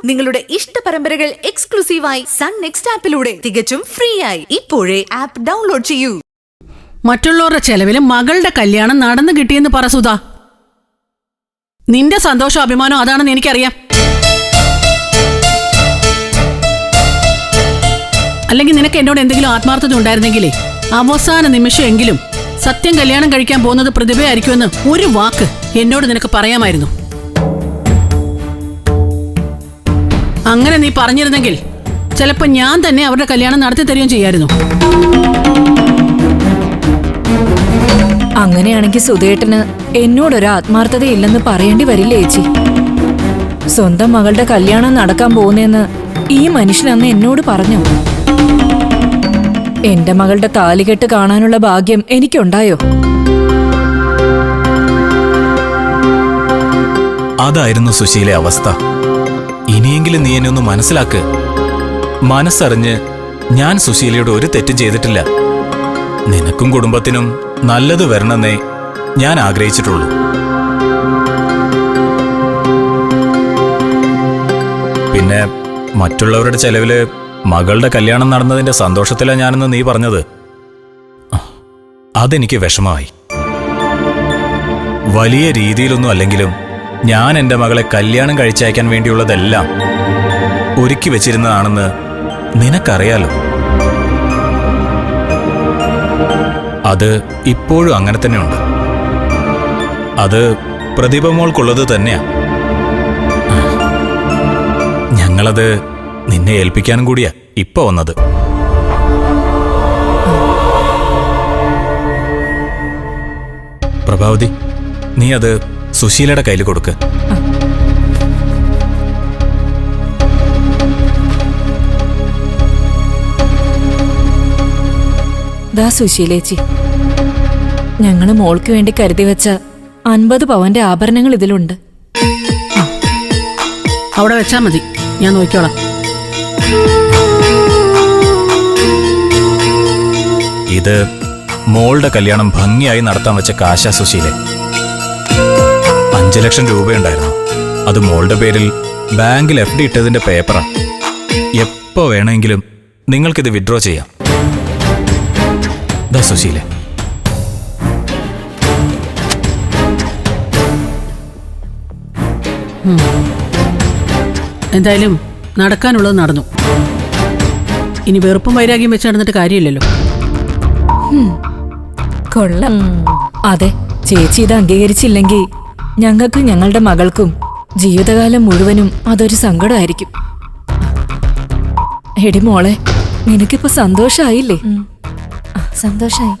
നിങ്ങളുടെ ഇഷ്ട പരമ്പരകൾ എക്സ്ക്ലൂസീവായി സൺ നെക്സ്റ്റ് ആപ്പിലൂടെ തികച്ചും ഫ്രീ ആയി ഇപ്പോഴേ ആപ്പ് ഡൗൺലോഡ് ചെയ്യൂ. മറ്റുള്ളവരുടെ ചെലവിലും മകളുടെ കല്യാണം നടന്നു കിട്ടിയെന്ന് പറ സുധാ. നിന്റെ സന്തോഷം അഭിമാനം അതാണെന്ന് എനിക്കറിയാം. അല്ലെങ്കിൽ നിനക്ക് എന്നോട് എന്തെങ്കിലും ആത്മാർത്ഥത ഉണ്ടായിരുന്നെങ്കിലേ അവസാന നിമിഷമെങ്കിലും സത്യം കല്യാണം കഴിക്കാൻ പോകുന്നത് പ്രതിഭയായിരിക്കുമെന്ന് ഒരു വാക്ക് എന്നോട് നിനക്ക് പറയാമായിരുന്നു. അങ്ങനെ നീ പറഞ്ഞിരുന്നെങ്കിൽ ചിലപ്പോ ഞാൻ തന്നെ അവരുടെ കല്യാണം നടത്തി തരുകയും ചെയ്യായിരുന്നു. അങ്ങനെയാണെങ്കിൽ സുധേട്ടന് എന്നോടൊരു ആത്മാർത്ഥതയില്ലെന്ന് പറയേണ്ടി വരില്ലേ ചേച്ചി? സ്വന്തം മകളുടെ കല്യാണം നടക്കാൻ പോകുന്നേന്ന് ഈ മനുഷ്യൻ അന്ന് എന്നോട് പറഞ്ഞു. എന്റെ മകളുടെ താലികെട്ട് കാണാനുള്ള ഭാഗ്യം എനിക്കുണ്ടായോ? അതായിരുന്നു സുശീലെ അവസ്ഥ. ഇനിയെങ്കിലും നീ എന്നെ ഒന്ന് മനസ്സിലാക്ക്. മനസ്സറിഞ്ഞ് ഞാൻ സുശീലയോട് ഒരു തെറ്റും ചെയ്തിട്ടില്ല. നിനക്കും കുടുംബത്തിനും നല്ലത് വരണമെന്നേ ഞാൻ ആഗ്രഹിച്ചിട്ടുള്ളൂ. പിന്നെ മറ്റുള്ളവരുടെ ചെലവില് മകളുടെ കല്യാണം നടന്നതിന്റെ സന്തോഷത്തിലാണ് ഞാനെന്ന് നീ പറഞ്ഞത്. അതെനിക്ക് വിഷമമായി. വലിയ രീതിയിലൊന്നും അല്ലെങ്കിലും ഞാൻ എൻ്റെ മകളെ കല്യാണം കഴിച്ചയക്കാൻ വേണ്ടിയുള്ളതെല്ലാം ഒരുക്കി വെച്ചിരുന്നതാണെന്ന് നിനക്കറിയാലോ. അത് ഇപ്പോഴും അങ്ങനെ തന്നെയുണ്ട്. അത് പ്രതിഭ മോൾക്കുള്ളത് തന്നെയാ. ഞങ്ങളത് നിന്നെ ഏൽപ്പിക്കാനും കൂടിയാ ഇപ്പൊ വന്നത്. പ്രഭാവതി, നീ അത് സുശീലയുടെ കയ്യിൽ കൊടുക്ക്. ദാ സുശീലേച്ചി, ഞങ്ങള് മോൾക്ക് വേണ്ടി കരുതി വെച്ച 50 പവന്റെ ആഭരണങ്ങൾ ഇതിലുണ്ട്. അവിടെ വെച്ചാ മതി, ഞാൻ നോക്കിക്കോളാം. ഇത് മോളുടെ കല്യാണം ഭംഗിയായി നടത്താൻ വെച്ച കാശാ സുശീലെ. 5 ലക്ഷം രൂപയുണ്ടായിരുന്നു. അത് മോളുടെ പേരിൽ ബാങ്കിൽ FD ഇട്ടതിന്റെ പേപ്പറാ. എപ്പോ വേണമെങ്കിലും നിങ്ങൾക്കിത് വിഡ്രോ ചെയ്യാം. ദാ സുശീലെ. എന്തായാലും നടക്കാനുള്ളത് നടന്നു. ഇനി വെറുപ്പും വൈരാഗ്യം വെച്ച് നടന്നിട്ട് കാര്യമില്ലല്ലോ. കൊള്ളാം. അതെ, ചേച്ചി ഇത് അംഗീകരിച്ചില്ലെങ്കിൽ ഞങ്ങൾക്കും ഞങ്ങളുടെ മകൾക്കും ജീവിതകാലം മുഴുവനും അതൊരു സങ്കടമായിരിക്കും. എടി മോളെ, നിനക്കിപ്പോ സന്തോഷായില്ലേ? സന്തോഷായി.